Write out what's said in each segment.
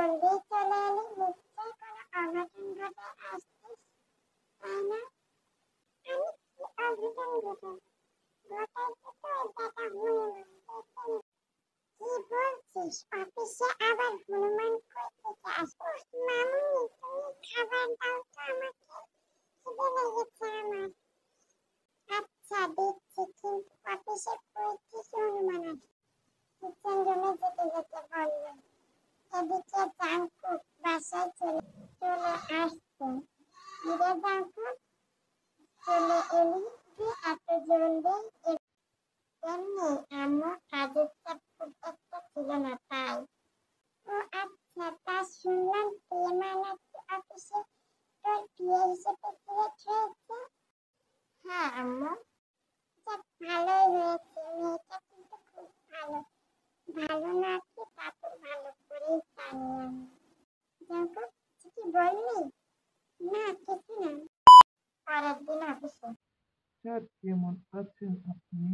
জলদি চলে এলি, নিশ্চয়ই কোনো অঘটন ঘটে আসছিস, তাই না? আমি কি অঘটন ঘটাইছি তোর বেটা হনুমান? কি বলছিস? অফিসে আবার হনুমান কই থেকে আসবে? মামুনি, তুমি খাবার দাও তো আমাকে, খিদে লেগেছে আমার। আচ্ছা দিচ্ছি, কিন্তু অফিসে কই থেকে হনুমান আসবে? কিচেন রুমে যেতে যেতে বলল। এদিকে জাঙ্কুক বাসায় চলে আসছে। কিরে জাঙ্কুক, চলে এলি যে এত জলদি? এমনি আম্মু, কাজের চাপ খুব একটা ছিল না তাই। ও আচ্ছা, তা শুনলাম প্রেমা নাকি অফিসে তোর বিয়ে হিসেবে সিলেক্ট হয়েছে। হ্যাঁ আম্মু। যাক, ভালোই হয়েছে, মেয়েটা কিন্তু খুব ভালো। ভালো না কি তা তো ভালো করেই জানি আমি। জাঙ্কুক, কিছু কি বললি? না, কিছু না। পরের দিন অফিসে। স্যার, কেমন আছেন আপনি?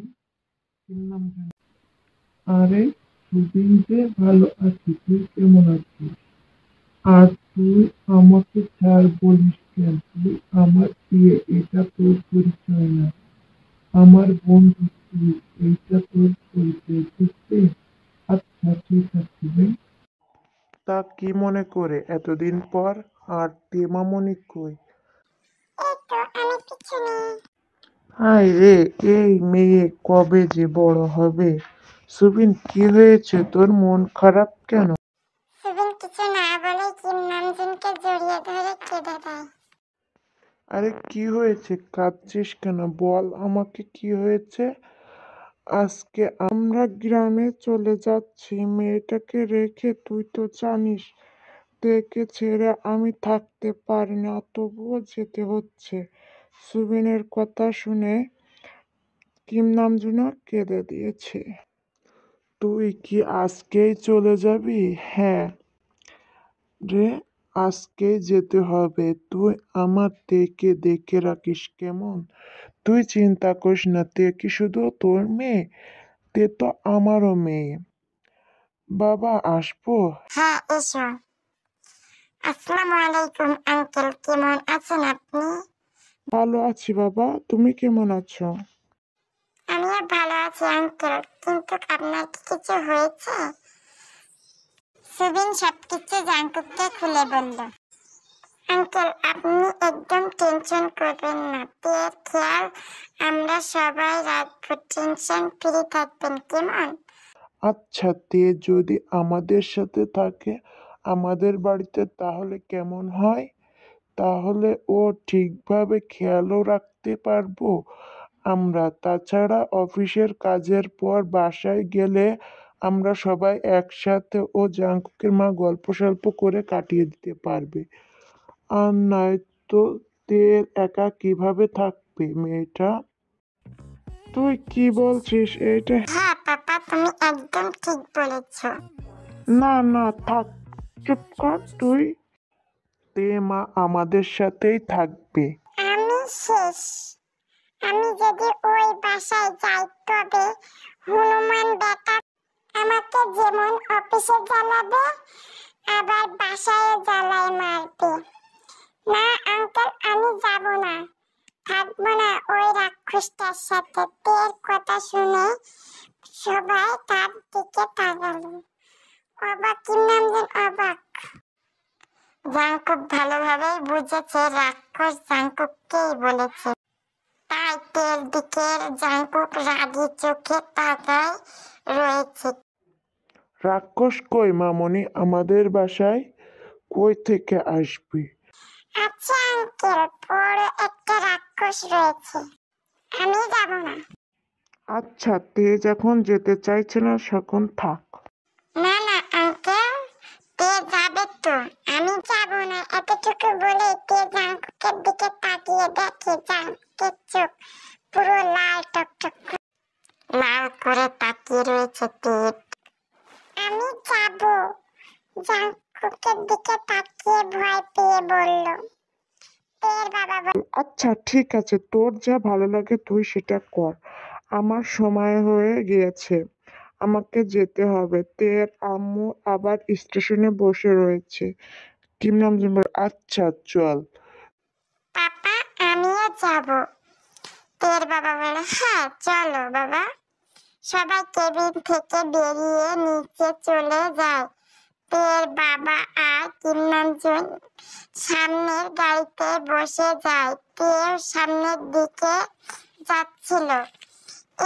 শুনলাম যেন। আরে সুবিন যে, ভালো আছি, তুই কেমন আছিস? আর তুই আমাকে স্যার বলিস কেন? তুই আমার বিয়ে, এটা তোর পরিচয় না। আমার বন্ধু তুই, এইটা তোর পরিচয়, বুঝলি? আচ্ছা ঠিক আছে রে। তা কি মনে করে এতদিন পর? আর টেমামণি কই? এই তো আমি পিছনে। হায় রে, এই মেয়ে কবে যে বড় হবে? সুবিন, কি হয়েছে তোর? মন খারাপ কেন? সুবিন কিছু না বলে কিম নামজুনকে জড়িয়ে ধরে কেঁদে দেয়। আরে কি হয়েছে? কাঁদছিস কেন? বল আমাকে, কি হয়েছে? আজকে আমরা গ্রামে চলে যাচ্ছি মেয়েটাকে রেখে। তুই তো জানিস তোকে ছেড়ে আমি থাকতে পারি না, তবুও যেতে হচ্ছে। সুবিনের কথা শুনে কিম নামজুনও কেঁদে দিয়েছে। তুই কি আজকেই চলে যাবি? হ্যাঁ রে, আজকেই যেতে হবে। তুই আমার তেকে দেখে রাখিস কেমন? তুই চিন্তা করিস না, তে কি শুধু তোর মেয়ে? তে তো আমারও মেয়ে। বাবা, আসবো? হ্যাঁ এসো। আসসালামু আলাইকুম আঙ্কেল, কেমন আছেন আপনি? ভালো আছি বাবা, তুমি কেমন আছো? আমিও ভালো আছি আঙ্কেল, কিন্তু আপনার কি কিছু হয়েছে? সুবিন সবকিছু জাঙ্কুককে খুলে বলল। আঙ্কেল, আপনি একদম টেনশন করবেন না, তের খেয়াল আমরা সবাই রাখবো, টেনশন ফ্রি থাকবেন কেমন? আচ্ছা, তে যদি আমাদের সাথে থাকে আমাদের বাড়িতে, তাহলে কেমন হয়? তাহলে ও ঠিকভাবে খেয়ালও রাখতে পারবো আমরা। তাছাড়া অফিসের কাজের পর বাসায় গেলে আমরা সবাই একসাথে ও জাঙ্কুকের মা গল্প সল্প করে কাটিয়ে দিতে পারবে। আর নয়তো তে একা কিভাবে থাকবে মেয়েটা? তুই কি বলছিস এটা? হ্যাঁ পাপা, তুমি একদম ঠিক বলেছো। না না, থাক, চুপ কর তুই। তে মা আমাদের সাথেই থাকবে। আমি শেষ। আমি যদি ওই বাসায় যাই তবে হনুমান বেটা আমাকে যেমন অফিসে জ্বালাবে, আবার বাসায় জ্বালায় মারবে। না আঙ্কেল, আমি যাব না, থাকবো না ওই রাক্ষসটার সাথে। তের কথা শুনে সবাই তার দিকে তাকালো। অবাক, কি নাম যেন অবাক। জাঙ্কুক ভালোভাবেই বুঝেছে রাক্ষস জাঙ্কুককেই বলেছে, তাই তের দিকে জাঙ্কুক রাগী চোখে তাকায় রয়েছে। রাক্ষস কই মামনি? আমাদের বাসায় কই থেকে আসবে? আচ্ছা আঙ্কেল, বড় একটা রাক্ষস রয়েছে, আমি যাব না। আচ্ছা, তে যখন যেতে চাইছে না তখন থাক। না না আঙ্কেল, তে যাবে তো, আমি যাব না। এতটুকু বলে তে জাঙ্কুকের দিকে তাকিয়ে দেখে জাঙ্কুকের চোখ পুরো লাল টকটক লাল করে তাকিয়ে রয়েছে তে। আমি যাব, জাঙ্কুকের দিকে তাকিয়ে ভয় পেয়ে বলল। তের বাবা বলল, আচ্ছা ঠিক আছে, তোর যা ভালো লাগে তুই সেটা কর। আমার সময় হয়ে গিয়েছে, আমাকে যেতে হবে। তের আম্মু আবার স্টেশনে বসে রয়েছে। কিমনামজুন বলল, আচ্ছা চল। পাপা আমিও যাব। তের বাবা বলে, হ্যাঁ চলো বাবা। সবাই কেবিন থেকে বেরিয়ে নিচে চলে যায়। তের বাবা আর কিমনামজুন সামনের গাড়িতে বসে যায়। তেও সামনের দিকে যাচ্ছিল।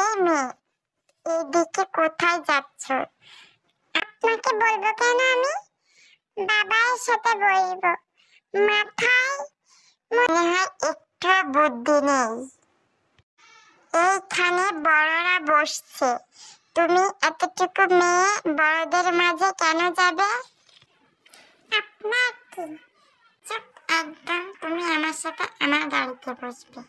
এই মেয়ে, এইদিকে কোথায় যাচ্ছ? আপনাকে বলবো কেন আমি? বাবার সাথে বলবো। মাথায় মনে হয় একটু বুদ্ধি নেই। এইখানে বড়রা বসছে, তুমি এতটুকু মেয়ে বড়দের মাঝে কেন যাবে? আপনার কি? চুপ একদম, তুমি আমার সাথে আমার গাড়িতে বসবে।